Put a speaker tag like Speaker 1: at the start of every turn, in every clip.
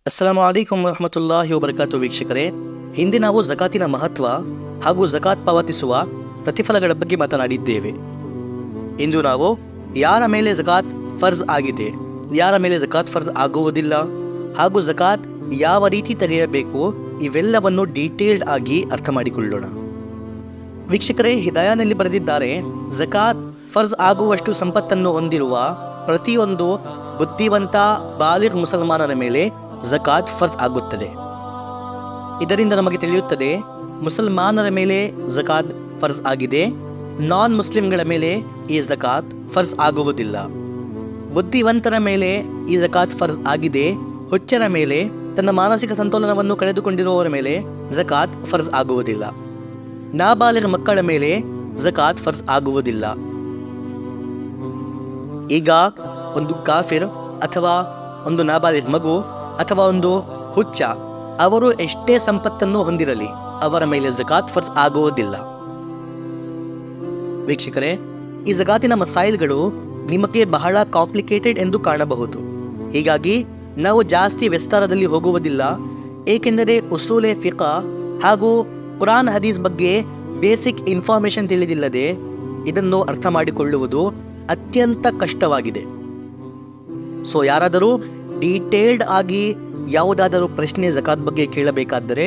Speaker 1: ಅಸ್ಸಲಾಮು ಅಲೈಕುಂ ವರಹಮತುಲ್ಲಾಹಿ ವಬರಕಾತು. ವೀಕ್ಷಕರೇ, ಹಿಂದೆ ನಾವು ಜಕಾತಿನ ಮಹತ್ವ ಹಾಗೂ ಜಕಾತ್ ಪಾವತಿಸುವ ಪ್ರತಿಫಲಗಳ ಬಗ್ಗೆ ಮಾತನಾಡಿದ್ದೇವೆ. ಇಂದು ನಾವು ಯಾರ ಮೇಲೆ ಜಕಾತ್ ಫರ್ಜ್ ಆಗಿದೆ, ಯಾರ ಮೇಲೆ ಜಕಾತ್ ಫರ್ಜ್ ಆಗುವುದಿಲ್ಲ ಹಾಗೂ ಜಕಾತ್ ಯಾವ ರೀತಿ ತೆಗೆಯಬೇಕು ಇವೆಲ್ಲವನ್ನು ಡೀಟೇಲ್ಡ್ ಆಗಿ ಅರ್ಥ ಮಾಡಿಕೊಳ್ಳೋಣ. ವೀಕ್ಷಕರೇ, ಹಿದಾಯಾನಲ್ಲಿ ಬರೆದಿದ್ದಾರೆ, ಜಕಾತ್ ಫರ್ಜ್ ಆಗುವಷ್ಟು ಸಂಪತ್ತನ್ನು ಹೊಂದಿರುವ ಪ್ರತಿಯೊಂದು ಬುದ್ಧಿವಂತ ಬಾಲಿಗ್ ಮುಸಲ್ಮಾನನ ಮೇಲೆ ಜಕಾತ್ ಫರ್ಜ್ ಆಗುತ್ತದೆ. ಇದರಿಂದ ನಮಗೆ ತಿಳಿಯುತ್ತದೆ ಮುಸಲ್ಮಾನರ ಮೇಲೆ ಜಕಾತ್ ಫರ್ಜ್ ಆಗಿದೆ, ನಾನ್ ಮುಸ್ಲಿಂಗಳ ಮೇಲೆ ಈ ಜಕಾತ್ ಫರ್ಜ್ ಆಗುವುದಿಲ್ಲ. ಬುದ್ಧಿವಂತರ ಮೇಲೆ ಈ ಜಕಾತ್ ಫರ್ಜ್ ಆಗಿದೆ, ಹುಚ್ಚರ ಮೇಲೆ, ತನ್ನ ಮಾನಸಿಕ ಸಂತುಲನವನ್ನು ಕಳೆದುಕೊಂಡಿರುವವರ ಮೇಲೆ ಜಕಾತ್ ಫರ್ಜ್ ಆಗುವುದಿಲ್ಲ. ನಾಬಾಲಿಗ ಮಕ್ಕಳ ಮೇಲೆ ಜಕಾತ್ ಫರ್ಜ್ ಆಗುವುದಿಲ್ಲ. ಈಗ ಒಂದು ಕಾಫಿರ್ ಅಥವಾ ಒಂದು ನಾಬಾಲಿಗ್ ಮಗು ಅಥವಾ ಒಂದು ಹುಚ್ಚ, ಅವರು ಎಷ್ಟೇ ಸಂಪತ್ತನ್ನು ಹೊಂದಿರಲಿ ಅವರ ಮೇಲೆ ಜಕಾತ್ ಫರ್ಜ್ ಆಗುವುದಿಲ್ಲ. ವೀಕ್ಷಕರೇ, ಈ ಜಕಾತಿನ ಮಸಾಯಿಲ್ಗಳು ನಿಮಗೆ ಬಹಳ ಕಾಂಪ್ಲಿಕೇಟೆಡ್ ಎಂದು ಕಾಣಬಹುದು. ಹೀಗಾಗಿ ನಾವು ಜಾಸ್ತಿ ವಿಸ್ತಾರದಲ್ಲಿ ಹೋಗುವುದಿಲ್ಲ, ಏಕೆಂದರೆ ಉಸೂಲೆ ಫಿಕಾ ಹಾಗೂ ಕುರಾನ್ ಹದೀಸ್ ಬಗ್ಗೆ ಬೇಸಿಕ್ ಇನ್ಫಾರ್ಮೇಷನ್ ತಿಳಿದಿಲ್ಲದೆ ಇದನ್ನು ಅರ್ಥ ಮಾಡಿಕೊಳ್ಳುವುದು ಅತ್ಯಂತ ಕಷ್ಟವಾಗಿದೆ. ಸೊ ಯಾರಾದರೂ ಡೀಟೇಲ್ಡ್ ಆಗಿ ಯಾವುದಾದರೂ ಪ್ರಶ್ನೆ ಜಕಾತ್ ಬಗ್ಗೆ ಕೇಳಬೇಕಾದರೆ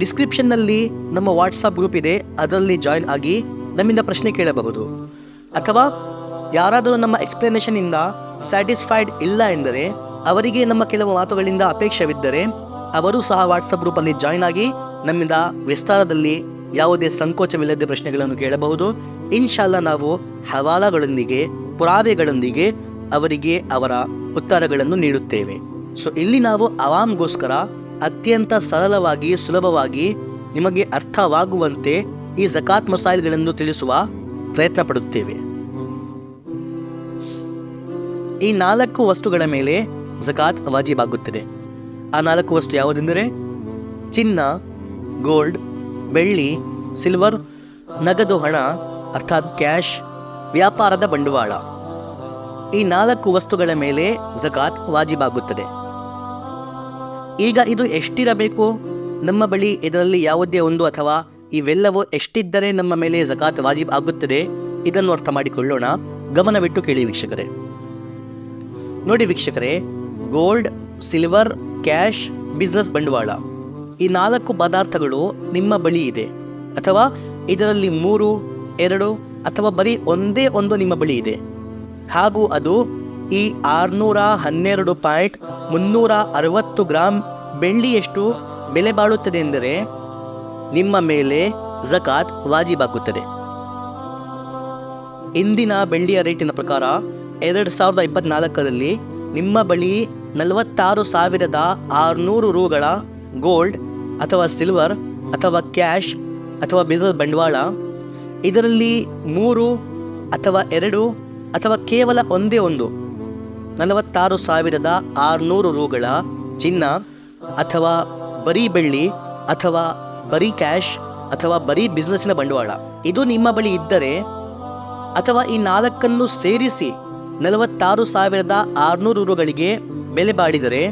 Speaker 1: ಡಿಸ್ಕ್ರಿಪ್ಷನ್ನಲ್ಲಿ ನಮ್ಮ ವಾಟ್ಸಪ್ ಗ್ರೂಪ್ ಇದೆ, ಅದರಲ್ಲಿ ಜಾಯಿನ್ ಆಗಿ ನಮ್ಮಿಂದ ಪ್ರಶ್ನೆ ಕೇಳಬಹುದು. ಅಥವಾ ಯಾರಾದರೂ ನಮ್ಮ ಎಕ್ಸ್ಪ್ಲನೇಷನ್ನಿಂದ ಸ್ಯಾಟಿಸ್ಫೈಡ್ ಇಲ್ಲ ಎಂದರೆ, ಅವರಿಗೆ ನಮ್ಮ ಕೆಲವು ಮಾತುಗಳಿಂದ ಅಪೇಕ್ಷವಿದ್ದರೆ ಅವರು ಸಹ ವಾಟ್ಸಪ್ ಗ್ರೂಪಲ್ಲಿ ಜಾಯಿನ್ ಆಗಿ ನಮ್ಮಿಂದ ವಿಸ್ತಾರದಲ್ಲಿ ಯಾವುದೇ ಸಂಕೋಚವಿಲ್ಲದೆ ಪ್ರಶ್ನೆಗಳನ್ನು ಕೇಳಬಹುದು. ಇನ್ಶಾಲ್ಲ ನಾವು ಹವಾಲಾಗಳೊಂದಿಗೆ, ಪುರಾವೆಗಳೊಂದಿಗೆ ಅವರಿಗೆ ಅವರ ಉತ್ತರಗಳನ್ನು ನೀಡುತ್ತೇವೆ. ಸೊ ಇಲ್ಲಿ ನಾವು ಅವಾಮ್ಗೋಸ್ಕರ ಅತ್ಯಂತ ಸರಳವಾಗಿ, ಸುಲಭವಾಗಿ ನಿಮಗೆ ಅರ್ಥವಾಗುವಂತೆ ಈ ಜಕಾತ್ ಮಸಾಯಿಲ್ಗಳನ್ನು ತಿಳಿಸುವ ಪ್ರಯತ್ನ ಪಡುತ್ತೇವೆ. ಈ 4 ವಸ್ತುಗಳ ಮೇಲೆ ಜಕಾತ್ ವಾಜಿಬಾಗುತ್ತದೆ. ಆ 4 ವಸ್ತು ಯಾವುದೆಂದರೆ ಚಿನ್ನ, ಗೋಲ್ಡ್, ಬೆಳ್ಳಿ, ಸಿಲ್ವರ್, ನಗದು ಹಣ ಅರ್ಥಾತ್ ಕ್ಯಾಶ್, ವ್ಯಾಪಾರದ ಬಂಡವಾಳ. ಈ 4 ವಸ್ತುಗಳ ಮೇಲೆ ಜಕಾತ್ ವಾಜಿಬಾಗುತ್ತದೆ. ಈಗ ಇದು ಎಷ್ಟಿರಬೇಕು ನಮ್ಮ ಬಳಿ, ಇದರಲ್ಲಿ ಯಾವುದೇ ಒಂದು ಅಥವಾ ಇವೆಲ್ಲವೂ ಎಷ್ಟಿದ್ದರೆ ನಮ್ಮ ಮೇಲೆ ಜಕಾತ್ ವಾಜಿಬ್ ಆಗುತ್ತದೆ, ಇದನ್ನು ಅರ್ಥ ಮಾಡಿಕೊಳ್ಳೋಣ. ಗಮನವಿಟ್ಟು ಕೇಳಿ ವೀಕ್ಷಕರೇ. ನೋಡಿ ವೀಕ್ಷಕರೇ, ಗೋಲ್ಡ್, ಸಿಲ್ವರ್, ಕ್ಯಾಶ್, ಬಿಸ್ನೆಸ್ ಬಂಡವಾಳ, ಈ 4 ಪದಾರ್ಥಗಳು ನಿಮ್ಮ ಬಳಿ ಇದೆ, ಅಥವಾ ಇದರಲ್ಲಿ 3, 2 ಅಥವಾ ಬರೀ ಒಂದೇ ಒಂದು ನಿಮ್ಮ ಬಳಿ ಇದೆ, ಹಾಗೂ ಅದು ಈ 612.360 ಗ್ರಾಮ್ ಬೆಳ್ಳಿಯಷ್ಟು ಬೆಲೆ ಬಾಳುತ್ತದೆ ಎಂದರೆ ನಿಮ್ಮ ಮೇಲೆ ಜಕಾತ್ ವಾಜಿಬಾಗುತ್ತದೆ. ಇಂದಿನ ಬೆಳ್ಳಿಯ ರೇಟಿನ ಪ್ರಕಾರ 2024ರಲ್ಲಿ ನಿಮ್ಮ ಬಳಿ 46,600 ರೂಗಳ ಗೋಲ್ಡ್ ಅಥವಾ ಸಿಲ್ವರ್ ಅಥವಾ ಕ್ಯಾಶ್ ಅಥವಾ ಬಿಸ್ನೆಸ್ ಬಂಡವಾಳ, ಇದರಲ್ಲಿ 3 ಅಥವಾ 2 ಅಥವಾ ಕೇವಲ ಒಂದೇ ಒಂದು 46,600 ರೂಗಳ ಚಿನ್ನ ಅಥವಾ ಬರೀ ಬೆಳ್ಳಿ ಅಥವಾ ಬರೀ ಕ್ಯಾಶ್ ಅಥವಾ ಬರೀ ಬಿಸ್ನೆಸ್ಸಿನ ಬಂಡವಾಳ ಇದು ನಿಮ್ಮ ಬಳಿ ಇದ್ದರೆ, ಅಥವಾ ಈ 4 ಸೇರಿಸಿ 46,600 ರೂಗಳಿಗೆ ಬೆಲೆ ಬಾಳಿದರೆ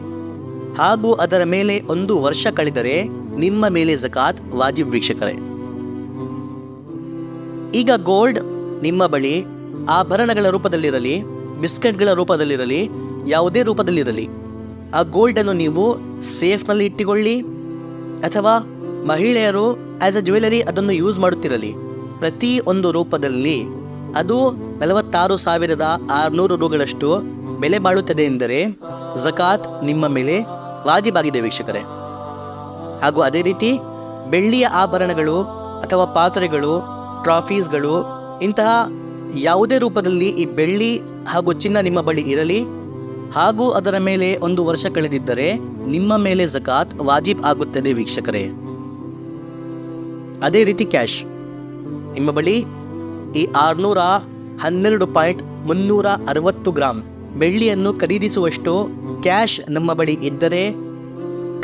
Speaker 1: ಹಾಗೂ ಅದರ ಮೇಲೆ 1 ವರ್ಷ ಕಳೆದರೆ ನಿಮ್ಮ ಮೇಲೆ ಜಕಾತ್ ವಾಜಿಬ್. ವೀಕ್ಷಕರೇ, ಈಗ ಗೋಲ್ಡ್ ನಿಮ್ಮ ಬಳಿ ಆಭರಣಗಳ ರೂಪದಲ್ಲಿರಲಿ, ಬಿಸ್ಕೆಟ್ಗಳ ರೂಪದಲ್ಲಿರಲಿ, ಯಾವುದೇ ರೂಪದಲ್ಲಿರಲಿ, ಆ ಗೋಲ್ಡನ್ನು ನೀವು ಸೇಫ್ನಲ್ಲಿ ಇಟ್ಟುಕೊಳ್ಳಿ, ಅಥವಾ ಮಹಿಳೆಯರು ಆ್ಯಸ್ ಅ ಜ್ಯುವೆಲರಿ ಅದನ್ನು ಯೂಸ್ ಮಾಡುತ್ತಿರಲಿ, ಪ್ರತಿ ಒಂದು ರೂಪದಲ್ಲಿ ಅದು 46,600 ರೂಗಳಷ್ಟು ಬೆಲೆ ಬಾಳುತ್ತದೆ ಎಂದರೆ ಜಕಾತ್ ನಿಮ್ಮ ಮೇಲೆ ವಾಜಿಬಾಗಿದೆ ವೀಕ್ಷಕರೇ. ಹಾಗೂ ಅದೇ ರೀತಿ ಬೆಳ್ಳಿಯ ಆಭರಣಗಳು ಅಥವಾ ಪಾತ್ರೆಗಳು, ಟ್ರಾಫೀಸ್ಗಳು, ಇಂತಹ ಯಾವುದೇ ರೂಪದಲ್ಲಿ ಈ ಬೆಳ್ಳಿ ಹಾಗೂ ಚಿನ್ನ ನಿಮ್ಮ ಬಳಿ ಇರಲಿ ಹಾಗೂ ಅದರ ಮೇಲೆ 1 ವರ್ಷ ಕಳೆದಿದ್ದರೆ ನಿಮ್ಮ ಮೇಲೆ ಜಕಾತ್ ವಾಜಿಬ್ ಆಗುತ್ತದೆ ವೀಕ್ಷಕರೇ. ಅದೇ ರೀತಿ ಕ್ಯಾಶ್ ನಿಮ್ಮ ಬಳಿ ಈ 612.360 ಗ್ರಾಮ್ ಬೆಳ್ಳಿಯನ್ನು ಖರೀದಿಸುವಷ್ಟು ಕ್ಯಾಶ್ ನಮ್ಮ ಬಳಿ ಇದ್ದರೆ,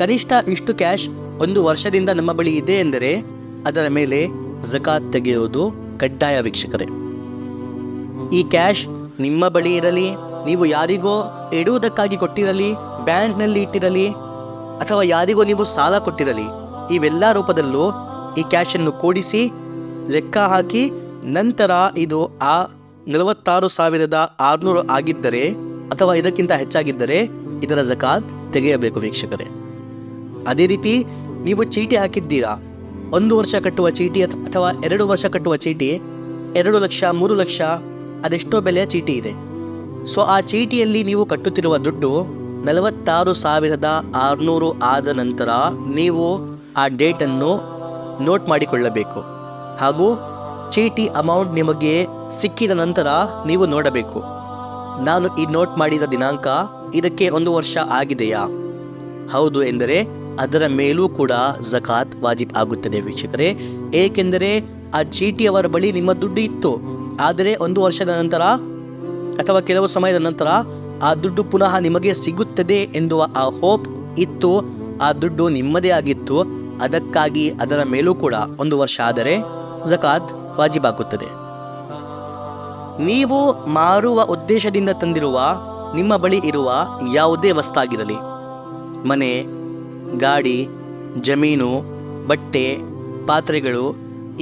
Speaker 1: ಕನಿಷ್ಠ ಇಷ್ಟು ಕ್ಯಾಶ್ 1 ವರ್ಷದಿಂದ ನಮ್ಮ ಬಳಿ ಇದೆ ಎಂದರೆ ಅದರ ಮೇಲೆ ಜಕಾತ್ ತೆಗೆಯುವುದು ಕಡ್ಡಾಯ ವೀಕ್ಷಕರೇ. ಈ ಕ್ಯಾಶ್ ನಿಮ್ಮ ಬಳಿ ಇರಲಿ, ನೀವು ಯಾರಿಗೋ ಇಡುವುದಕ್ಕಾಗಿ ಕೊಟ್ಟಿರಲಿ, ಬ್ಯಾಂಕ್ನಲ್ಲಿ ಇಟ್ಟಿರಲಿ, ಅಥವಾ ಯಾರಿಗೋ ನೀವು ಸಾಲ ಕೊಟ್ಟಿರಲಿ, ಇವೆಲ್ಲ ರೂಪದಲ್ಲೂ ಈ ಕ್ಯಾಶನ್ನು ಕೂಡಿಸಿ ಲೆಕ್ಕ ಹಾಕಿ ನಂತರ ಇದು ಆ 46,600 ಆಗಿದ್ದರೆ ಅಥವಾ ಇದಕ್ಕಿಂತ ಹೆಚ್ಚಾಗಿದ್ದರೆ ಇದರ ಝಕಾತ್ ತೆಗೆಯಬೇಕು ವೀಕ್ಷಕರೇ. ಅದೇ ರೀತಿ ನೀವು ಚೀಟಿ ಹಾಕಿದ್ದೀರಾ, 1 ವರ್ಷ ಕಟ್ಟುವ ಚೀಟಿ ಅಥವಾ 2 ವರ್ಷ ಕಟ್ಟುವ ಚೀಟಿ, 2 ಲಕ್ಷ 3 ಲಕ್ಷ ಅದೆಷ್ಟೋ ಬೆಲೆಯ ಚೀಟಿ ಇದೆ. ಸೊ ಆ ಚೀಟಿಯಲ್ಲಿ ನೀವು ಕಟ್ಟುತ್ತಿರುವ ದುಡ್ಡು 46,600 ಆದ ನಂತರ ನೀವು ಆ ಡೇಟನ್ನು ನೋಟ್ ಮಾಡಿಕೊಳ್ಳಬೇಕು. ಹಾಗೂ ಚೀಟಿ ಅಮೌಂಟ್ ನಿಮಗೆ ಸಿಕ್ಕಿದ ನಂತರ ನೀವು ನೋಡಬೇಕು, ನಾನು ಈ ನೋಟ್ ಮಾಡಿದ ದಿನಾಂಕ ಇದಕ್ಕೆ 1 ವರ್ಷ ಆಗಿದೆಯಾ? ಹೌದು ಎಂದರೆ ಅದರ ಮೇಲೂ ಕೂಡ ಝಕಾತ್ ವಾಜಿಬ್ ಆಗುತ್ತದೆ ವೀಕ್ಷಕರೇ. ಏಕೆಂದರೆ ಆ ಚೀಟಿಯವರ ಬಳಿ ನಿಮ್ಮ ದುಡ್ಡು ಇತ್ತು, ಆದರೆ 1 ವರ್ಷದ ನಂತರ ಅಥವಾ ಕೆಲವು ಸಮಯದ ನಂತರ ಆ ದುಡ್ಡು ಪುನಃ ನಿಮಗೆ ಸಿಗುತ್ತದೆ ಎನ್ನುವ ಆ ಹೋಪ್ ಇತ್ತು, ಆ ದುಡ್ಡು ನಿಮ್ಮದೇ ಆಗಿತ್ತು. ಅದಕ್ಕಾಗಿ ಅದರ ಮೇಲೂ ಕೂಡ 1 ವರ್ಷ ಆದರೆ ಝಕಾತ್ ವಾಜಿಬಾಗುತ್ತದೆ. ನೀವು ಮಾರುವ ಉದ್ದೇಶದಿಂದ ತಂದಿರುವ ನಿಮ್ಮ ಬಳಿ ಇರುವ ಯಾವುದೇ ವಸ್ತಾಗಿರಲಿ, ಮನೆ, ಗಾಡಿ, ಜಮೀನು, ಬಟ್ಟೆ, ಪಾತ್ರೆಗಳು,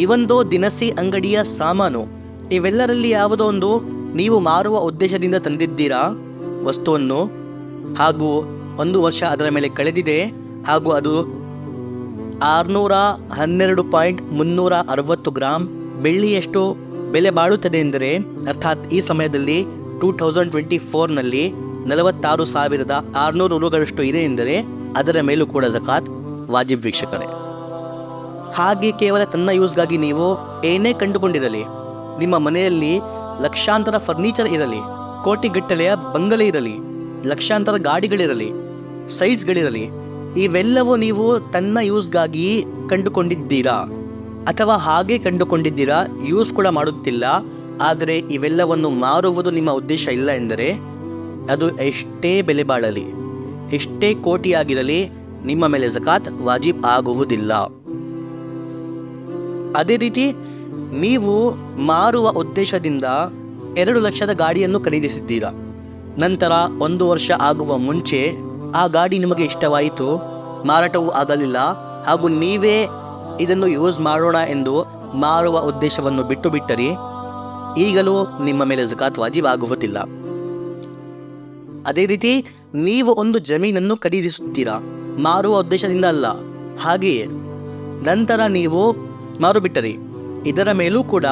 Speaker 1: ಇವೊಂದು ದಿನಸಿ ಅಂಗಡಿಯ ಸಾಮಾನು, ಇವೆಲ್ಲರಲ್ಲಿ ಯಾವುದೋ ಒಂದು ನೀವು ಮಾರುವ ಉದ್ದೇಶದಿಂದ ತಂದಿದ್ದೀರಾ ವಸ್ತುವನ್ನು, ಹಾಗೂ 1 ವರ್ಷ ಅದರ ಮೇಲೆ ಕಳೆದಿದೆ, ಹಾಗೂ ಅದು 612.360 ಗ್ರಾಮ್ ಬೆಳ್ಳಿಯಷ್ಟು ಬೆಲೆ ಬಾಳುತ್ತದೆ ಎಂದರೆ, ಅರ್ಥಾತ್ ಈ ಸಮಯದಲ್ಲಿ 2024ನಲ್ಲಿ 46,600 ರೂಗಳಷ್ಟು ಇದೆ ಎಂದರೆ ಅದರ ಮೇಲೂ ಕೂಡ ಝಕಾತ್ ವಾಜಿಬ್ ವೀಕ್ಷಕರೇ. ಹಾಗೆ ಕೇವಲ ತನ್ನ ಯೂಸ್ಗಾಗಿ ನೀವು ಏನೇ ಕಂಡುಕೊಂಡಿರಲಿ, ನಿಮ್ಮ ಮನೆಯಲ್ಲಿ ಲಕ್ಷಾಂತರ ಫರ್ನಿಚರ್ ಇರಲಿ, ಕೋಟಿಗಟ್ಟಲೆಯ ಬಂಗಲೆ ಇರಲಿ, ಲಕ್ಷಾಂತರ ಗಾಡಿಗಳಿರಲಿ, ಸೈಟ್ಸ್ಗಳಿರಲಿ, ಇವೆಲ್ಲವೂ ನೀವು ತನ್ನ ಯೂಸ್ಗಾಗಿ ಕಂಡುಕೊಂಡಿದ್ದೀರಾ ಅಥವಾ ಹಾಗೆ ಕಂಡುಕೊಂಡಿದ್ದೀರಾ, ಯೂಸ್ ಕೂಡ ಮಾಡುತ್ತಿಲ್ಲ, ಆದರೆ ಇವೆಲ್ಲವನ್ನು ಮಾರುವುದು ನಿಮ್ಮ ಉದ್ದೇಶ ಇಲ್ಲ ಎಂದರೆ ಅದು ಎಷ್ಟೇ ಬೆಲೆ ಬಾಳಲಿ, ಎಷ್ಟೇ ಕೋಟಿಯಾಗಿರಲಿ, ನಿಮ್ಮ ಮೇಲೆ ಝಕಾತ್ ವಾಜಿಬ್ ಆಗುವುದಿಲ್ಲ. ಅದೇ ರೀತಿ ನೀವು ಮಾರುವ ಉದ್ದೇಶದಿಂದ 2 ಲಕ್ಷದ ಗಾಡಿಯನ್ನು ಖರೀದಿಸಿದ್ದೀರಾ, ನಂತರ 1 ವರ್ಷ ಆಗುವ ಮುಂಚೆ ಆ ಗಾಡಿ ನಿಮಗೆ ಇಷ್ಟವಾಯಿತು, ಮಾರಾಟವೂ ಆಗಲಿಲ್ಲ, ಹಾಗೂ ನೀವೇ ಇದನ್ನು ಯೂಸ್ ಮಾಡೋಣ ಎಂದು ಮಾರುವ ಉದ್ದೇಶವನ್ನು ಬಿಟ್ಟು ಬಿಟ್ಟರೆ ಈಗಲೂ ನಿಮ್ಮ ಮೇಲೆ ಝಕಾತ್ ವಾಜಿಬ್ ಆಗುವುದಿಲ್ಲ. ಅದೇ ರೀತಿ ನೀವು ಒಂದು ಜಮೀನನ್ನು ಖರೀದಿಸುತ್ತೀರಾ, ಮಾರುವ ಉದ್ದೇಶದಿಂದ ಅಲ್ಲ, ಹಾಗೆಯೇ ನಂತರ ನೀವು ಮಾರುಬಿಟ್ಟರೆ ಇದರ ಮೇಲೂ ಕೂಡ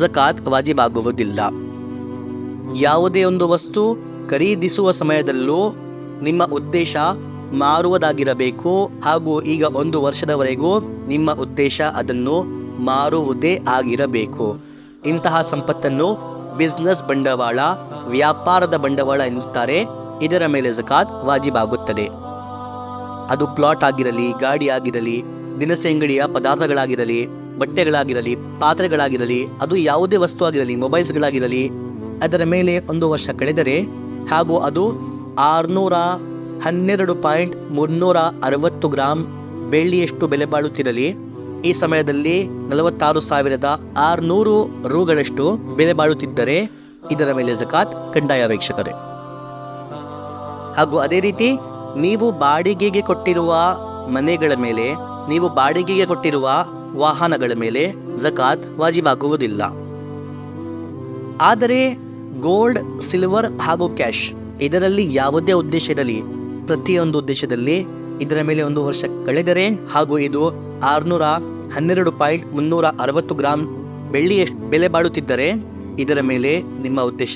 Speaker 1: ಝಕಾತ್ ವಾಜಿಬ್ ಆಗುವುದಿಲ್ಲ. ಯಾವುದೇ ಒಂದು ವಸ್ತು ಖರೀದಿಸುವ ಸಮಯದಲ್ಲೂ ನಿಮ್ಮ ಉದ್ದೇಶ ಮಾರುವುದಾಗಿರಬೇಕು, ಹಾಗೂ ಈಗ 1 ವರ್ಷದವರೆಗೂ ನಿಮ್ಮ ಉದ್ದೇಶ ಅದನ್ನು ಮಾರುವುದೇ ಆಗಿರಬೇಕು. ಇಂತಹ ಸಂಪತ್ತನ್ನು ಬಿಸ್ನೆಸ್ ಬಂಡವಾಳ, ವ್ಯಾಪಾರದ ಬಂಡವಾಳ ಎನ್ನುತ್ತಾರೆ. ಇದರ ಮೇಲೆ ಝಕಾತ್ ವಾಜಿಬ್ ಆಗುತ್ತದೆ. ಅದು ಪ್ಲಾಟ್ ಆಗಿರಲಿ, ಗಾಡಿ ಆಗಿರಲಿ, ದಿನಸಿ ಅಂಗಡಿಯ ಪದಾರ್ಥಗಳಾಗಿರಲಿ, ಬಟ್ಟೆಗಳಾಗಿರಲಿ, ಪಾತ್ರೆಗಳಾಗಿರಲಿ, ಅದು ಯಾವುದೇ ವಸ್ತು ಆಗಿರಲಿ, ಮೊಬೈಲ್ಸ್ಗಳಾಗಿರಲಿ, ಅದರ ಮೇಲೆ 1 ವರ್ಷ ಕಳೆದರೆ ಹಾಗೂ ಅದು 612.360 ಗ್ರಾಮ್ ಬೆಳ್ಳಿಯಷ್ಟು ಬೆಲೆ ಬಾಳುತ್ತಿರಲಿ, ಈ ಸಮಯದಲ್ಲಿ 46,600 ರೂಗಳಷ್ಟು ಬೆಲೆ ಬಾಳುತ್ತಿದ್ದರೆ ಇದರ ಮೇಲೆ ಝಕಾತ್ ಕಡ್ಡಾಯ ವೀಕ್ಷಕರೇ. ಹಾಗೂ ಅದೇ ರೀತಿ ನೀವು ಬಾಡಿಗೆಗೆ ಕೊಟ್ಟಿರುವ ಮನೆಗಳ ಮೇಲೆ, ನೀವು ಬಾಡಿಗೆಗೆ ಕೊಟ್ಟಿರುವ ವಾಹನಗಳ ಮೇಲೆ ಝಕಾತ್ ವಾಜಿಬಾಗುವುದಿಲ್ಲ. ಆದರೆ ಗೋಲ್ಡ್, ಸಿಲ್ವರ್ ಹಾಗೂ ಕ್ಯಾಶ್ ಇದರಲ್ಲಿ ಯಾವುದೇ ಉದ್ದೇಶ ಇರಲಿ, ಪ್ರತಿಯೊಂದು ಉದ್ದೇಶದಲ್ಲಿ ಇದರ ಮೇಲೆ 1 ವರ್ಷ ಕಳೆದರೆ ಹಾಗೂ ಇದು 612.360 ಗ್ರಾಮ್ ಬೆಳ್ಳಿಯಷ್ಟು ಬೆಲೆ ಬಾಳುತ್ತಿದ್ದರೆ ಇದರ ಮೇಲೆ ನಿಮ್ಮ ಉದ್ದೇಶ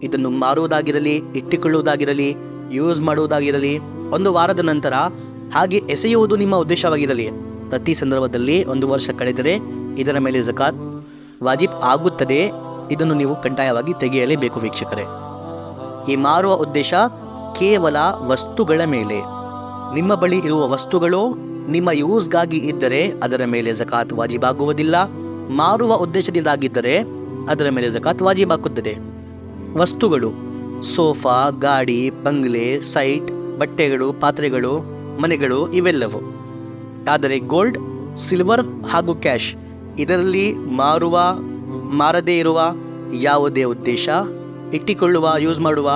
Speaker 1: ಇದನ್ನು ಮಾರುವುದಾಗಿರಲಿ, ಇಟ್ಟುಕೊಳ್ಳುವುದಾಗಿರಲಿ, ಯೂಸ್ ಮಾಡುವುದಾಗಿರಲಿ, 1 ವಾರದ ನಂತರ ಹಾಗೆ ಎಸೆಯುವುದು ನಿಮ್ಮ ಉದ್ದೇಶವಾಗಿರಲಿ, ಪ್ರತಿ ಸಂದರ್ಭದಲ್ಲಿ 1 ವರ್ಷ ಕಳೆದರೆ ಇದರ ಮೇಲೆ ಝಕಾತ್ ವಾಜಿಬ್ ಆಗುತ್ತದೆ. ಇದನ್ನು ನೀವು ಕಡ್ಡಾಯವಾಗಿ ತೆಗೆಯಲೇಬೇಕು ವೀಕ್ಷಕರೇ. ಈ ಮಾರುವ ಉದ್ದೇಶ ಕೇವಲ ವಸ್ತುಗಳ ಮೇಲೆ, ನಿಮ್ಮ ಬಳಿ ಇರುವ ವಸ್ತುಗಳು ನಿಮ್ಮ ಯೂಸ್ಗಾಗಿ ಇದ್ದರೆ ಅದರ ಮೇಲೆ ಝಕಾತ್ ವಾಜಿಬಾಗುವುದಿಲ್ಲ. ಮಾರುವ ಉದ್ದೇಶದಿಂದಾಗಿದ್ದರೆ ಅದರ ಮೇಲೆ ಝಕಾತ್ ವಾಜಿಬಾಗುತ್ತದೆ. ವಸ್ತುಗಳು ಸೋಫಾ, ಗಾಡಿ, ಬಂಗ್ಲೆ, ಸೈಟ್, ಬಟ್ಟೆಗಳು, ಪಾತ್ರೆಗಳು, ಮನೆಗಳು ಇವೆಲ್ಲವು. ಆದರೆ ಗೋಲ್ಡ್, ಸಿಲ್ವರ್ ಹಾಗೂ ಕ್ಯಾಶ್ ಇದರಲ್ಲಿ ಮಾರುವ, ಮಾರದೇ ಇರುವ ಯಾವುದೇ ಉದ್ದೇಶ, ಇಟ್ಟಿಕೊಳ್ಳುವ, ಯೂಸ್ ಮಾಡುವ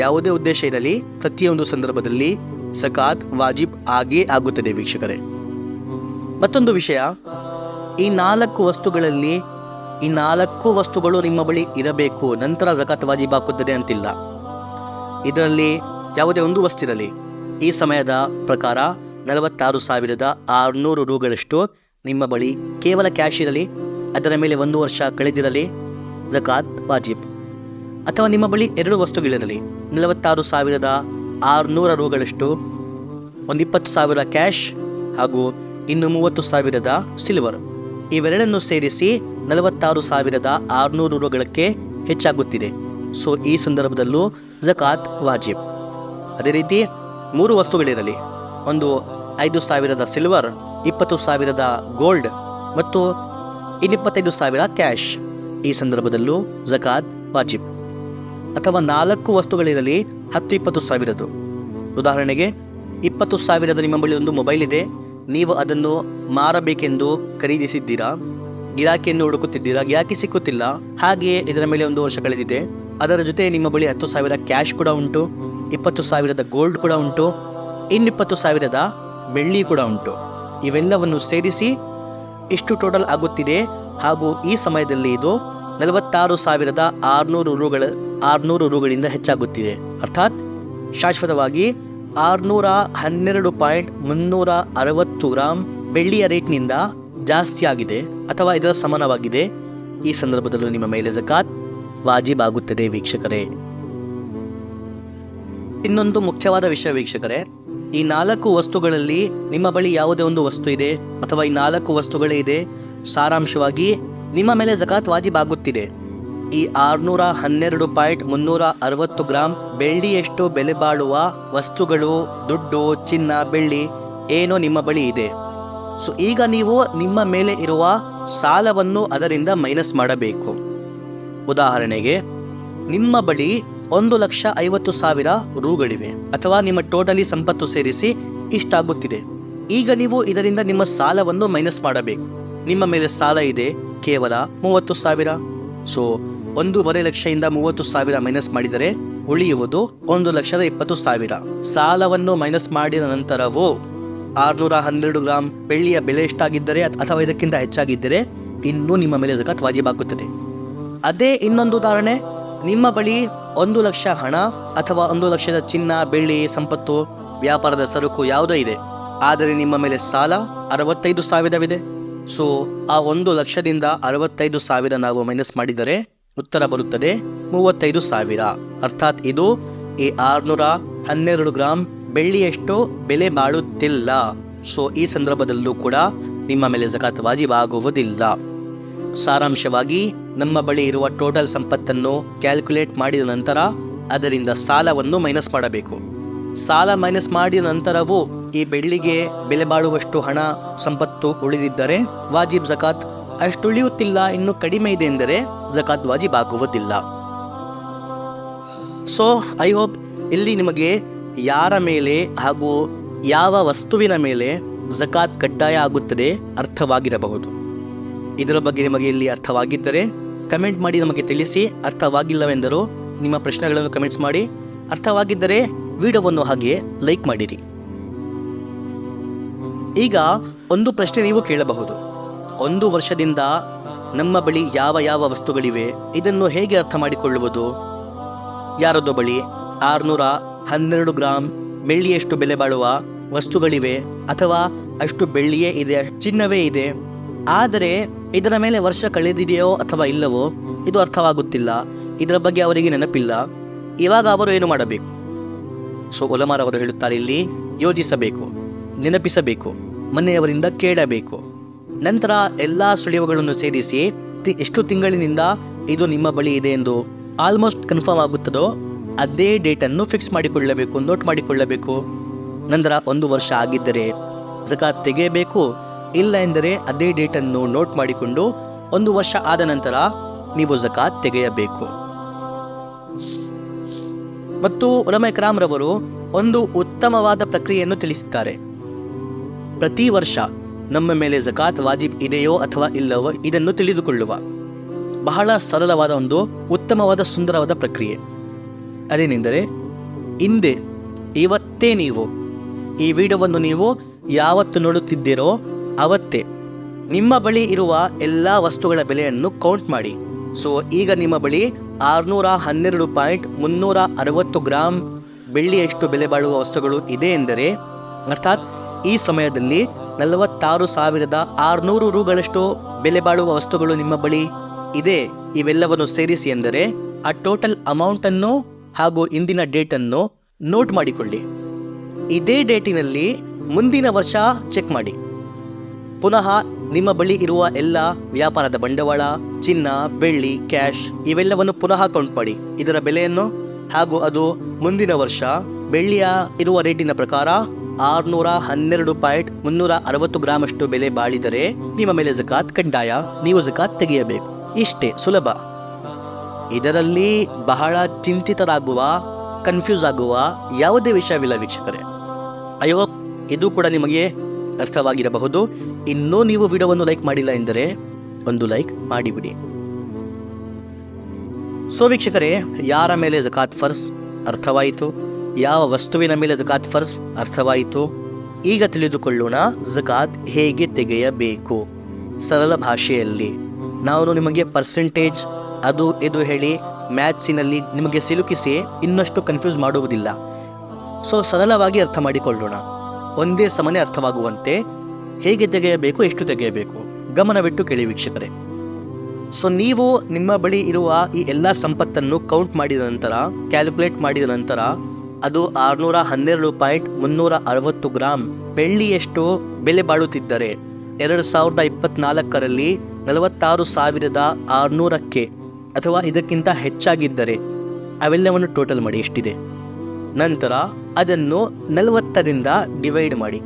Speaker 1: ಯಾವುದೇ ಉದ್ದೇಶ ಇರಲಿ, ಪ್ರತಿಯೊಂದು ಸಂದರ್ಭದಲ್ಲಿ ಝಕಾತ್ ವಾಜಿಬ್ ಆಗೇ ಆಗುತ್ತದೆ ವೀಕ್ಷಕರೇ. ಮತ್ತೊಂದು ವಿಷಯ, ಈ 4 ವಸ್ತುಗಳು ನಿಮ್ಮ ಬಳಿ ಇರಬೇಕು, ನಂತರ ಝಕಾತ್ ವಾಜಿಬ್ ಆಗುತ್ತದೆ ಅಂತಿಲ್ಲ. ಇದರಲ್ಲಿ ಯಾವುದೇ ಒಂದು ವಸ್ತಿರಲಿ, ಈ ಸಮಯದ ಪ್ರಕಾರ 46,600 ರೂಗಳಷ್ಟು ನಿಮ್ಮ ಬಳಿ ಕೇವಲ ಕ್ಯಾಶ್ ಇರಲಿ, ಅದರ ಮೇಲೆ 1 ವರ್ಷ ಕಳೆದಿರಲಿ, ಝಕಾತ್ ವಾಜಿಬ್. ಅಥವಾ ನಿಮ್ಮ ಬಳಿ 2 ವಸ್ತುಗಳಿರಲಿ, 46,600 ರೂಗಳಷ್ಟು, ಒಂದು 20,000 ಕ್ಯಾಶ್ ಹಾಗೂ ಇನ್ನು 30,000 ಸಿಲ್ವರ್. ಇವೆರಡನ್ನು ಸೇರಿಸಿ 46,600 ರೂಗಳಕ್ಕೆ ಹೆಚ್ಚಾಗುತ್ತಿದೆ. ಸೊ ಈ ಸಂದರ್ಭದಲ್ಲೂ ಝಕಾತ್ ವಾಜಿಬ್. ಅದೇ ರೀತಿ 3 ವಸ್ತುಗಳಿರಲಿ, ಒಂದು 5,000 ಸಿಲ್ವರ್, 20,000 ಗೋಲ್ಡ್ ಮತ್ತು ಇನ್ನು 25,000 ಕ್ಯಾಶ್. ಈ ಸಂದರ್ಭದಲ್ಲೂ ಝಕಾತ್ ವಾಜಿಬ್. ಅಥವಾ 4 ವಸ್ತುಗಳಿರಲಿ, 10,000-20,000. ಉದಾಹರಣೆಗೆ 20,000 ನಿಮ್ಮ ಬಳಿ ಒಂದು ಮೊಬೈಲ್ ಇದೆ, ನೀವು ಅದನ್ನು ಮಾರಬೇಕೆಂದು ಖರೀದಿಸಿದ್ದೀರಾ, ಗಿರಾಕಿಯನ್ನು ಹುಡುಕುತ್ತಿದ್ದೀರಾ, ಗಿರಾಕಿ ಸಿಕ್ಕುತ್ತಿಲ್ಲ, ಹಾಗೆಯೇ ಇದರ ಮೇಲೆ 1 ವರ್ಷ ಕಳೆದಿದೆ. ಅದರ ಜೊತೆ ನಿಮ್ಮ ಬಳಿ 10,000 ಕ್ಯಾಶ್ ಕೂಡ ಉಂಟು, 20,000 ಗೋಲ್ಡ್ ಕೂಡ ಉಂಟು, ಇನ್ನು 20,000 ಬೆಳ್ಳಿ ಕೂಡ ಉಂಟು. ಇವೆಲ್ಲವನ್ನು ಸೇರಿಸಿ ಇಷ್ಟು ಟೋಟಲ್ ಆಗುತ್ತಿದೆ. ಹಾಗೂ ಈ ಸಮಯದಲ್ಲಿ ಇದು 46,600 ರೂಗಳಿಂದ ಹೆಚ್ಚಾಗುತ್ತಿದೆ. ಅರ್ಥಾತ್ ಶಾಶ್ವತವಾಗಿ 612.360 ಗ್ರಾಮ್ ಬೆಳ್ಳಿಯ ರೇಟ್ನಿಂದ ಜಾಸ್ತಿ ಆಗಿದೆ ಅಥವಾ ಇದರ ಸಮಾನವಾಗಿದೆ. ಈ ಸಂದರ್ಭದಲ್ಲೂ ನಿಮ್ಮ ಮೇಲೆ ಝಕಾತ್ ವಾಜಿಬ್ ಆಗುತ್ತದೆ ವೀಕ್ಷಕರೇ. ಇನ್ನೊಂದು ಮುಖ್ಯವಾದ ವಿಷಯ ವೀಕ್ಷಕರೇ, ಈ 4 ವಸ್ತುಗಳಲ್ಲಿ ನಿಮ್ಮ ಬಳಿ ಯಾವುದೇ ಒಂದು ವಸ್ತು ಇದೆ ಅಥವಾ ಈ 4 ವಸ್ತುಗಳೇ ಇದೆ, ಸಾರಾಂಶವಾಗಿ ನಿಮ್ಮ ಮೇಲೆ ಝಕಾತ್ ವಾಜಿಬ್ ಆಗುತ್ತಿದೆ. ಈ 612.360 ಗ್ರಾಮ್ ಬೆಳ್ಳಿಯಷ್ಟು ಬೆಲೆ ಬಾಳುವ ವಸ್ತುಗಳು, ದುಡ್ಡು, ಚಿನ್ನ, ಬೆಳ್ಳಿ ಏನೋ ನಿಮ್ಮ ಬಳಿ ಇದೆ. ಸೊ ಈಗ ನೀವು ನಿಮ್ಮ ಮೇಲೆ ಇರುವ ಸಾಲವನ್ನು ಅದರಿಂದ ಮೈನಸ್ ಮಾಡಬೇಕು. ಉದಾಹರಣೆಗೆ ನಿಮ್ಮ ಬಳಿ 1,50,000 ರೂಗಳಿವೆ ಅಥವಾ ನಿಮ್ಮ ಟೋಟಲಿ ಸಂಪತ್ತು ಸೇರಿಸಿ ಇಷ್ಟಾಗುತ್ತಿದೆ. ಈಗ ನೀವು ಇದರಿಂದ ನಿಮ್ಮ ಸಾಲವನ್ನು ಮೈನಸ್ ಮಾಡಬೇಕು. ನಿಮ್ಮ ಮೇಲೆ ಸಾಲ ಇದೆ ಕೇವಲ 30,000. ಸೊ 1.5 ಲಕ್ಷದಿಂದ 30,000 ಮೈನಸ್ ಮಾಡಿದರೆ ಉಳಿಯುವುದು 1,20,000. ಸಾಲವನ್ನು ಮೈನಸ್ ಮಾಡಿದ ನಂತರವೂ 612 ಗ್ರಾಮ್ ಬೆಳ್ಳಿಯ ಬೆಲೆ ಎಷ್ಟಾಗಿದ್ದರೆ ಅಥವಾ ಇದಕ್ಕಿಂತ ಹೆಚ್ಚಾಗಿದ್ದರೆ ಇನ್ನೂ ನಿಮ್ಮ ಮೇಲೆ ಝಕಾತ್ ವಾಜಿಬ್ ಆಗುತ್ತದೆ. ಅದೇ ಇನ್ನೊಂದು ಉದಾಹರಣೆ, ನಿಮ್ಮ ಬಳಿ 1 ಲಕ್ಷ ಹಣ ಅಥವಾ 1 ಲಕ್ಷದ ಚಿನ್ನ, ಬೆಳ್ಳಿ, ಸಂಪತ್ತು, ವ್ಯಾಪಾರದ ಸರಕು ಯಾವುದೋ ಇದೆ, ಆದರೆ ನಿಮ್ಮ ಮೇಲೆ ಸಾಲ 65,000 ಸೊ ಆ 1 ಲಕ್ಷದಿಂದ 65,000 ನಾವು ಮೈನಸ್ ಮಾಡಿದರೆ ಉತ್ತರ ಬರುತ್ತದೆ 35,000. ಅರ್ಥಾತ್ ಇದು ಈ 612 ಗ್ರಾಮ್ ಬೆಳ್ಳಿಯಷ್ಟು ಬೆಲೆ ಬಾಳುತ್ತಿಲ್ಲ. ಸೊ ಈ ಸಂದರ್ಭದಲ್ಲೂ ಕೂಡ ನಿಮ್ಮ ಮೇಲೆ ಝಕಾತ್ ವಾಜಿಬ್ ಆಗುವುದಿಲ್ಲ. ಸಾರಾಂಶವಾಗಿ ನಮ್ಮ ಬಳಿ ಇರುವ ಟೋಟಲ್ ಸಂಪತ್ತನ್ನು ಕ್ಯಾಲ್ಕುಲೇಟ್ ಮಾಡಿದ ನಂತರ ಅದರಿಂದ ಸಾಲವನ್ನು ಮೈನಸ್ ಮಾಡಬೇಕು. ಸಾಲ ಮೈನಸ್ ಮಾಡಿದ ನಂತರವೂ ಈ ಬೆಳ್ಳಿಗೆ ಬೆಲೆ ಬಾಳುವಷ್ಟು ಹಣ ಸಂಪತ್ತು ಉಳಿದಿದ್ದರೆ ವಾಜಿಬ್ ಝಕಾತ್, ಅಷ್ಟು ಉಳಿಯುತ್ತಿಲ್ಲ, ಇನ್ನು ಕಡಿಮೆ ಇದೆ ಎಂದರೆ ಝಕಾತ್ ವಾಜಿಬ್ ಆಗುವುದಿಲ್ಲ. ಸೊ ಐ ಹೋಪ್ ಇಲ್ಲಿ ನಿಮಗೆ ಯಾರ ಮೇಲೆ ಹಾಗೂ ಯಾವ ವಸ್ತುವಿನ ಮೇಲೆ ಝಕಾತ್ ಕಡ್ಡಾಯ ಆಗುತ್ತದೆ ಅರ್ಥವಾಗಿರಬಹುದು. ಇದರ ಬಗ್ಗೆ ನಿಮಗೆ ಇಲ್ಲಿ ಅರ್ಥವಾಗಿದ್ದರೆ ಕಮೆಂಟ್ ಮಾಡಿ ನಮಗೆ ತಿಳಿಸಿ. ಅರ್ಥವಾಗಿಲ್ಲವೆಂದರೂ ನಿಮ್ಮ ಪ್ರಶ್ನೆಗಳನ್ನು ಕಮೆಂಟ್ಸ್ ಮಾಡಿ. ಅರ್ಥವಾಗಿದ್ದರೆ ವಿಡಿಯೋವನ್ನು ಹಾಗೆ ಲೈಕ್ ಮಾಡಿರಿ. ಈಗ ಒಂದು ಪ್ರಶ್ನೆ ನೀವು ಕೇಳಬಹುದು, 1 ವರ್ಷದಿಂದ ನಮ್ಮ ಬಳಿ ಯಾವ ಯಾವ ವಸ್ತುಗಳಿವೆ, ಇದನ್ನು ಹೇಗೆ ಅರ್ಥ ಮಾಡಿಕೊಳ್ಳುವುದು? ಯಾರದೋ ಬಳಿ 612 ಗ್ರಾಮ್ ಬೆಳ್ಳಿಯಷ್ಟು ಬೆಲೆ ಬಾಳುವ ವಸ್ತುಗಳಿವೆ ಅಥವಾ ಅಷ್ಟು ಬೆಳ್ಳಿಯೇ ಇದೆ, ಚಿನ್ನವೇ ಇದೆ, ಆದರೆ ಇದರ ಮೇಲೆ ವರ್ಷ ಕಳೆದಿದೆಯೋ ಅಥವಾ ಇಲ್ಲವೋ ಇದು ಅರ್ಥವಾಗುತ್ತಿಲ್ಲ, ಇದರ ಬಗ್ಗೆ ಅವರಿಗೆ ನೆನಪಿಲ್ಲ. ಇವಾಗ ಅವರು ಏನು ಮಾಡಬೇಕು? ಸೊ ಉಲಮಾರವರು ಹೇಳುತ್ತಾರೆ, ಇಲ್ಲಿ ಯೋಜಿಸಬೇಕು, ನೆನಪಿಸಬೇಕು, ಮನೆಯವರಿಂದ ಕೇಳಬೇಕು. ನಂತರ ಎಲ್ಲ ಸುಳಿವುಗಳನ್ನು ಸೇರಿಸಿ ಎಷ್ಟು ತಿಂಗಳಿನಿಂದ ಇದು ನಿಮ್ಮ ಬಳಿ ಇದೆ ಎಂದು ಆಲ್ಮೋಸ್ಟ್ ಕನ್ಫರ್ಮ್ ಆಗುತ್ತದೋ ಅದೇ ಡೇಟನ್ನು ಫಿಕ್ಸ್ ಮಾಡಿಕೊಳ್ಳಬೇಕು, ನೋಟ್ ಮಾಡಿಕೊಳ್ಳಬೇಕು. ನಂತರ 1 ವರ್ಷ ಆಗಿದ್ದರೆ ಝಕಾತ್ ತೆಗೆಯಬೇಕು, ಇಲ್ಲ ಎಂದರೆ ಅದೇ ಡೇಟನ್ನು ನೋಟ್ ಮಾಡಿಕೊಂಡು 1 ವರ್ಷ ಆದ ನಂತರ ನೀವು ಝಕಾತ್ ತೆಗೆಯಬೇಕು. ಮತ್ತು ಉಲಮಾ ಇಕ್ರಾಮ್ ರವರು ಒಂದು ಉತ್ತಮವಾದ ಪ್ರಕ್ರಿಯೆಯನ್ನು ತಿಳಿಸಿದ್ದಾರೆ. ಪ್ರತಿ ವರ್ಷ ನಮ್ಮ ಮೇಲೆ ಝಕಾತ್ ವಾಜಿಬ್ ಇದೆಯೋ ಅಥವಾ ಇಲ್ಲವೋ ಇದನ್ನು ತಿಳಿದುಕೊಳ್ಳುವ ಬಹಳ ಸರಳವಾದ ಒಂದು ಉತ್ತಮವಾದ ಸುಂದರವಾದ ಪ್ರಕ್ರಿಯೆ. ಅದೇನೆಂದರೆ, ಇವತ್ತೇ ನೀವು ಈ ವಿಡಿಯೋವನ್ನು ನೀವು ಯಾವತ್ತು ನೋಡುತ್ತಿದ್ದೀರೋ ಅವತ್ತೇ ನಿಮ್ಮ ಬಳಿ ಇರುವ ಎಲ್ಲ ವಸ್ತುಗಳ ಬೆಲೆಯನ್ನು ಕೌಂಟ್ ಮಾಡಿ. ಸೊ ಈಗ ನಿಮ್ಮ ಬಳಿ 612.360 ಗ್ರಾಂ ಬೆಳ್ಳಿಯಷ್ಟು ಬೆಲೆ ಬಾಳುವ ವಸ್ತುಗಳು ಇದೆ ಎಂದರೆ, ಅರ್ಥಾತ್ ಈ ಸಮಯದಲ್ಲಿ 46,600 ರೂಗಳಷ್ಟು ಬೆಲೆ ಬಾಳುವ ವಸ್ತುಗಳು ನಿಮ್ಮ ಬಳಿ ಇದೆ, ಇವೆಲ್ಲವನ್ನು ಸೇರಿಸಿ ಎಂದರೆ ಆ ಟೋಟಲ್ ಅಮೌಂಟನ್ನು ಹಾಗೂ ಇಂದಿನ ಡೇಟನ್ನು ನೋಟ್ ಮಾಡಿಕೊಳ್ಳಿ. ಇದೇ ಡೇಟಿನಲ್ಲಿ ಮುಂದಿನ ವರ್ಷ ಚೆಕ್ ಮಾಡಿ. ಪುನಃ ನಿಮ್ಮ ಬಳಿ ಇರುವ ಎಲ್ಲ ವ್ಯಾಪಾರದ ಬಂಡವಾಳ, ಚಿನ್ನ, ಬೆಳ್ಳಿ, ಕ್ಯಾಶ್ ಇವೆಲ್ಲವನ್ನು ಪುನಃ ಕೌಂಟ್ ಮಾಡಿ ಇದರ ಬೆಲೆಯನ್ನು. ಹಾಗೂ ಅದು ಮುಂದಿನ ವರ್ಷ ಬೆಳ್ಳಿಯ ಇರುವ ರೇಟಿನ ಪ್ರಕಾರ 612.360 ಗ್ರಾಂ ಅಷ್ಟು ಬೆಲೆ ಬಾಳಿದರೆ ನಿಮ್ಮ ಮೇಲೆ ಝಕಾತ್ ಕಡ್ಡಾಯ, ನೀವು ಝಕಾತ್ ತೆಗೆಯಬೇಕು. ಇಷ್ಟೇ ಸುಲಭ. ಇದರಲ್ಲಿ ಬಹಳ ಚಿಂತಿತರಾಗುವ, ಕನ್ಫ್ಯೂಸ್ ಆಗುವ ಯಾವುದೇ ವಿಷಯವಿಲ್ಲ ವೀಕ್ಷಕರೇ. ಐ ಹೋಪ್ ಇದು ಕೂಡ ನಿಮಗೆ ಅರ್ಥವಾಗಿರಬಹುದು. ಇನ್ನೂ ನೀವು ವಿಡಿಯೋವನ್ನು ಲೈಕ್ ಮಾಡಿಲ್ಲ ಎಂದರೆ ಒಂದು ಲೈಕ್ ಮಾಡಿಬಿಡಿ. ಸೊ ವೀಕ್ಷಕರೇ, ಯಾರ ಮೇಲೆ ಝಕಾತ್ ಫರ್ಜ್ ಅರ್ಥವಾಯಿತು, ಯಾವ ವಸ್ತುವಿನ ಮೇಲೆ ಝಕಾತ್ ಫರ್ಜ್ ಅರ್ಥವಾಯಿತು. ಈಗ ತಿಳಿದುಕೊಳ್ಳೋಣ ಝಕಾತ್ ಹೇಗೆ ತೆಗೆಯಬೇಕು ಸರಳ ಭಾಷೆಯಲ್ಲಿ. ನಾನು ನಿಮಗೆ ಪರ್ಸೆಂಟೇಜ್ ಅದು ಇದು ಹೇಳಿ ಮ್ಯಾಥ್ಸಿನಲ್ಲಿ ನಿಮಗೆ ಸಿಲುಕಿಸಿ ಇನ್ನಷ್ಟು ಕನ್ಫ್ಯೂಸ್ ಮಾಡುವುದಿಲ್ಲ. ಸೊ ಸರಳವಾಗಿ ಅರ್ಥ ಮಾಡಿಕೊಳ್ಳೋಣ, ಒಂದೇ ಸಮನೆ ಅರ್ಥವಾಗುವಂತೆ. ಹೇಗೆ ತೆಗೆಯಬೇಕು, ಎಷ್ಟು ತೆಗೆಯಬೇಕು ಗಮನವಿಟ್ಟು ಕೇಳಿ ವೀಕ್ಷಕರೇ. ಸೊ ನೀವು ನಿಮ್ಮ ಬಳಿ ಇರುವ ಈ ಎಲ್ಲ ಸಂಪತ್ತನ್ನು ಕೌಂಟ್ ಮಾಡಿದ ನಂತರ, ಕ್ಯಾಲ್ಕುಲೇಟ್ ಮಾಡಿದ ನಂತರ ಅದು 612.360 ಗ್ರಾಂ ಬೆಳ್ಳಿಯಷ್ಟು ಬೆಲೆ ಬಾಳುತ್ತಿದ್ದರೆ 2024ರಲ್ಲಿ 46,600ಕ್ಕೆ ಅಥವಾ ಇದಕ್ಕಿಂತ ಹೆಚ್ಚಾಗಿದ್ದರೆ ಅವೆಲ್ಲವನ್ನು ಟೋಟಲ್ ಮಾಡಿ ಎಷ್ಟಿದೆ. ನಂತರ ಅದನ್ನು 40ರಿಂದ ಡಿವೈಡ್ ಮಾಡಿ.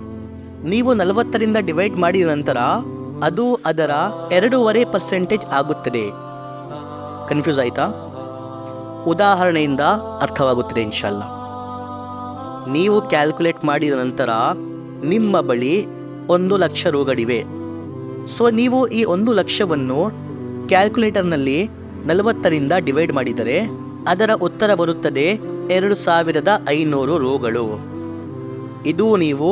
Speaker 1: ನೀವು 40ರಿಂದ ಡಿವೈಡ್ ಮಾಡಿದ ನಂತರ ಅದು ಅದರ 2.5% ಆಗುತ್ತದೆ. ಕನ್ಫ್ಯೂಸ್ ಆಯಿತಾ? ಉದಾಹರಣೆಯಿಂದ ಅರ್ಥವಾಗುತ್ತದೆ ಇನ್ಶಾಲ್ಲ. ನೀವು ಕ್ಯಾಲ್ಕುಲೇಟ್ ಮಾಡಿದ ನಂತರ ನಿಮ್ಮ ಬಳಿ 1,00,000 ರೂಗಳಿವೆ. ಸೊ ನೀವು ಈ 1,00,000ವನ್ನು ಕ್ಯಾಲ್ಕುಲೇಟರ್ನಲ್ಲಿ 40ರಿಂದ ಡಿವೈಡ್ ಮಾಡಿದರೆ ಅದರ ಉತ್ತರ ಬರುತ್ತದೆ 2,500 ರೂಗಳು. ಇದು ನೀವು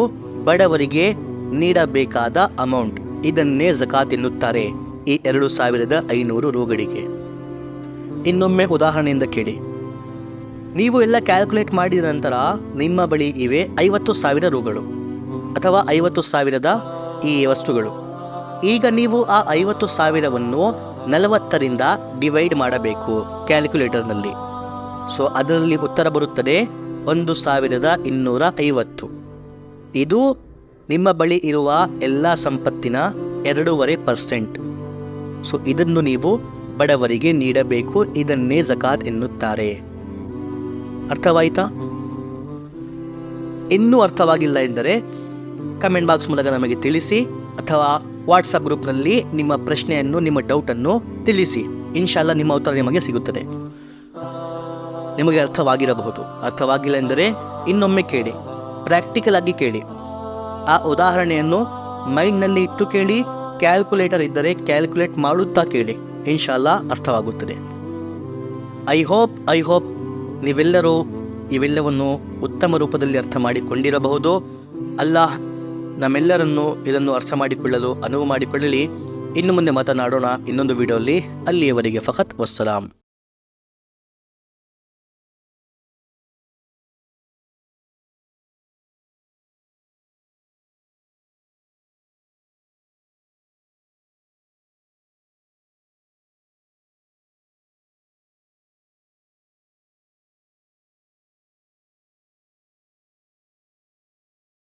Speaker 1: ಬಡವರಿಗೆ ನೀಡಬೇಕಾದ ಅಮೌಂಟ್. ಇದನ್ನೇ ಝಕಾತ್ ಎನ್ನುತ್ತಾರೆ, ಈ 2,500 ರೂಗಳಿಗೆ. ಇನ್ನೊಮ್ಮೆ ಉದಾಹರಣೆಯಿಂದ ಕೇಳಿ. ನೀವು ಎಲ್ಲ ಕ್ಯಾಲ್ಕುಲೇಟ್ ಮಾಡಿದ ನಂತರ ನಿಮ್ಮ ಬಳಿ ಇವೆ 50,000 ರೂಗಳು ಅಥವಾ 50,000 ಈ ವಸ್ತುಗಳು. ಈಗ ನೀವು ಆ 50,000ವನ್ನು 40ರಿಂದ ಡಿವೈಡ್ ಮಾಡಬೇಕು ಕ್ಯಾಲ್ಕುಲೇಟರ್ನಲ್ಲಿ. ಸೊ ಅದರಲ್ಲಿ ಉತ್ತರ ಬರುತ್ತದೆ 1,250. ಇದು ನಿಮ್ಮ ಬಳಿ ಇರುವ ಎಲ್ಲ ಸಂಪತ್ತಿನ 2.5%. ಸೊ ಇದನ್ನು ನೀವು ಬಡವರಿಗೆ ನೀಡಬೇಕು. ಇದನ್ನೇ ಝಕಾತ್ ಎನ್ನುತ್ತಾರೆ. ಅರ್ಥವಾಯಿತಾ? ಇನ್ನೂ ಅರ್ಥವಾಗಿಲ್ಲ ಎಂದರೆ ಕಮೆಂಟ್ ಬಾಕ್ಸ್ ಮೂಲಕ ನಮಗೆ ತಿಳಿಸಿ, ಅಥವಾ ವಾಟ್ಸಪ್ ಗ್ರೂಪ್ನಲ್ಲಿ ನಿಮ್ಮ ಪ್ರಶ್ನೆಯನ್ನು, ನಿಮ್ಮ ಡೌಟನ್ನು ತಿಳಿಸಿ. ಇನ್ಶಾಲ್ಲ ನಿಮ್ಮ ಉತ್ತರ ನಿಮಗೆ ಸಿಗುತ್ತದೆ. ನಿಮಗೆ ಅರ್ಥವಾಗಿರಬಹುದು. ಅರ್ಥವಾಗಿಲ್ಲ ಎಂದರೆ ಇನ್ನೊಮ್ಮೆ ಕೇಳಿ, ಪ್ರಾಕ್ಟಿಕಲ್ ಆಗಿ ಕೇಳಿ. ಆ ಉದಾಹರಣೆಯನ್ನು ಮೈಂಡ್ನಲ್ಲಿ ಇಟ್ಟು ಕೇಳಿ. ಕ್ಯಾಲ್ಕುಲೇಟರ್ ಇದ್ದರೆ ಕ್ಯಾಲ್ಕುಲೇಟ್ ಮಾಡುತ್ತಾ ಕೇಳಿ. ಇನ್ಶಾಲ್ಲ ಅರ್ಥವಾಗುತ್ತದೆ. ಐ ಹೋಪ್ ನೀವೆಲ್ಲರೂ ಇವೆಲ್ಲವನ್ನು ಉತ್ತಮ ರೂಪದಲ್ಲಿ ಅರ್ಥ ಮಾಡಿಕೊಂಡಿರಬಹುದು. ಅಲ್ಲಾಹ್ ನಮ್ಮೆಲ್ಲರನ್ನು ಇದನ್ನು ಅರ್ಥ ಮಾಡಿಕೊಳ್ಳಲು ಅನುವು ಮಾಡಿಕೊಳ್ಳಲಿ. ಇನ್ನು ಮುಂದೆ ಮಾತನಾಡೋಣ ಇನ್ನೊಂದು ವಿಡಿಯೋಲಿ. ಅಲ್ಲಿಯವರೆಗೆ ಫಕತ್ ವಸ್ಸಲಾಂ.